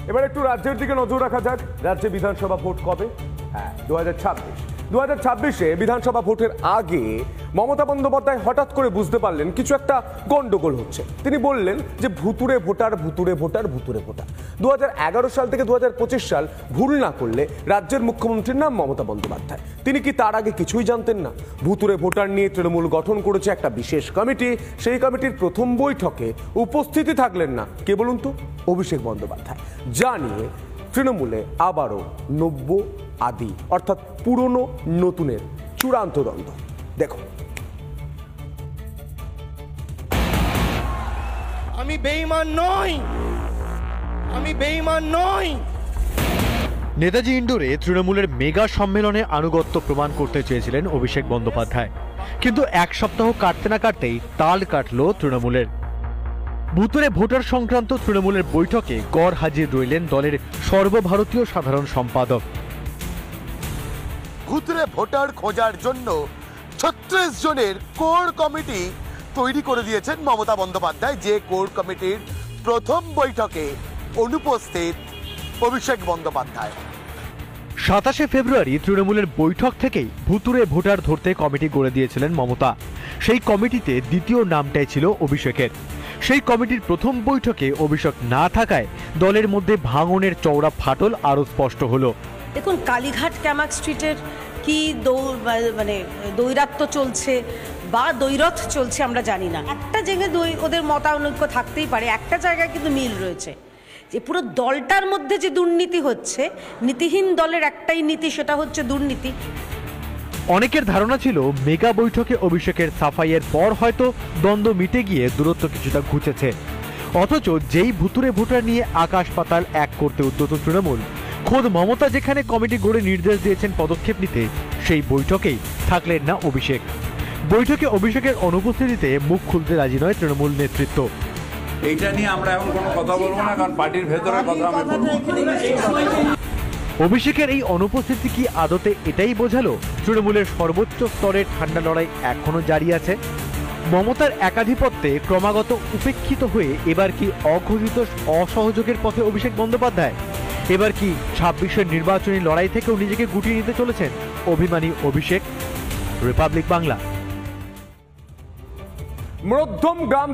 এবার একটু রাজ্যের দিকে নজর রাখা যাক। রাজ্যে বিধানসভা ভোট কবে? হ্যাঁ, 2026-এ বিধানসভা ভোটের আগে মমতা বন্দ্যোপাধ্যায় হঠাৎ করে বুঝতে পারলেন কিছু একটা গন্ডগোল হচ্ছে। তিনি বললেন যে ভুতুরে ভোটার, ভুতুরে ভোটার, ভুতুরে ভোটার। 2011 সাল থেকে 2025 সাল ভুল না করলে রাজ্যের মুখ্যমন্ত্রীর নাম মমতা বন্দ্যোপাধ্যায়। তিনি কি তার আগে কিছুই জানতেন না? ভুতুরে ভোটার নিয়ে তৃণমূল গঠন করেছে একটা বিশেষ কমিটি। সেই কমিটির প্রথম বৈঠকে উপস্থিতি থাকলেন না কে বলুন তো? অভিষেক বন্দ্যোপাধ্যায়। যা নিয়ে তৃণমূলে আবারও নব্য আদি অর্থাৎ পুরনো নতুনের চূড়ান্ত দ্বন্দ্ব। দেখো, আমি বেঈমান নই, আমি বেঈমান নই। নেতাজি ইন্ডোরে তৃণমূলের মেগা সম্মেলনে আনুগত্য প্রমাণ করতে চেয়েছিলেন অভিষেক বন্দ্যোপাধ্যায়, কিন্তু এক সপ্তাহ কাটতে না কাটতেই তাল কাটল তৃণমূলের। ভুতুরে ভোটার সংক্রান্ত তৃণমূলের বৈঠকে গড় হাজির রইলেন দলের সর্বভারতীয় সাধারণ সম্পাদক। ভুতুরে ভোটার খোঁজার জন্য 36 জনের কোর কমিটি তৈরি করে দিয়েছেন মমতা বন্দ্যোপাধ্যায়, যে কোর কমিটির প্রথম বৈঠকে অনুপস্থিত অভিষেক বন্দ্যোপাধ্যায়। 27শে ফেব্রুয়ারি তৃণমূলের বৈঠক থেকেই ভুতুরে ভোটার ধরতে কমিটি গড়ে দিয়েছিলেন মমতা। সেই কমিটিতে দ্বিতীয় নামটাই ছিল অভিষেকের। সেই কমিটির প্রথম বৈঠকে অভিষেক না থাকায় দলের মধ্যে ভাঙনের চওড়া ফাটল আরও স্পষ্ট হলো। দেখুন, কালীঘাট ক্যামাক স্ট্রিটের কি দৈরাত্য চলছে বা দৈরথ চলছে আমরা জানি না। একটা জায়গায় ওদের মতানৈক্য থাকতেই পারে, একটা জায়গায় কিন্তু মিল রয়েছে যে পুরো দলটার মধ্যে যে দুর্নীতি হচ্ছে, নীতিহীন দলের একটাই নীতি, সেটা হচ্ছে দুর্নীতি। অনেকের ধারণা ছিল মেগা বৈঠকে অভিষেকের সাফাইয়ের পর হয়তো দ্বন্দ্ব মিটে গিয়ে দূরত্ব কিছুটা ঘুচেছে। অথচ যেই ভুতুরে ভোটার নিয়ে আকাশ পাতাল এক করতে উদ্যত তৃণমূল, খোদ মমতা যেখানে কমিটি গড়ে নির্দেশ দিয়েছেন পদক্ষেপ নিতে, সেই বৈঠকেই থাকলেন না অভিষেক। বৈঠকে অভিষেকের অনুপস্থিতিতে মুখ খুলতে রাজি নয় তৃণমূল নেতৃত্ব। এইটা নিয়ে আমরা এখন কোনো কথা বলবো না, কারণ পার্টির ভেতরে কথা আমি বলবো। অভিষেকের এই অনুপস্থিতি কি আদতে এটাই বোঝালো তৃণমূলের সর্বোচ্চ স্তরের ঠান্ডা লড়াই এখনো জারি আছে? মমতার একাধিপত্যে ক্রমাগত উপেক্ষিত হয়ে এবার কি অঘোষিত অসহযোগের পথে অভিষেক বন্দ্যোপাধ্যায়? এবার কি 26-এর নির্বাচনী লড়াই থেকেও নিজেকে গুটিয়ে নিতে চলেছেন অভিমানী অভিষেক? রিপাবলিক বাংলা। মধ্যম গ্রাম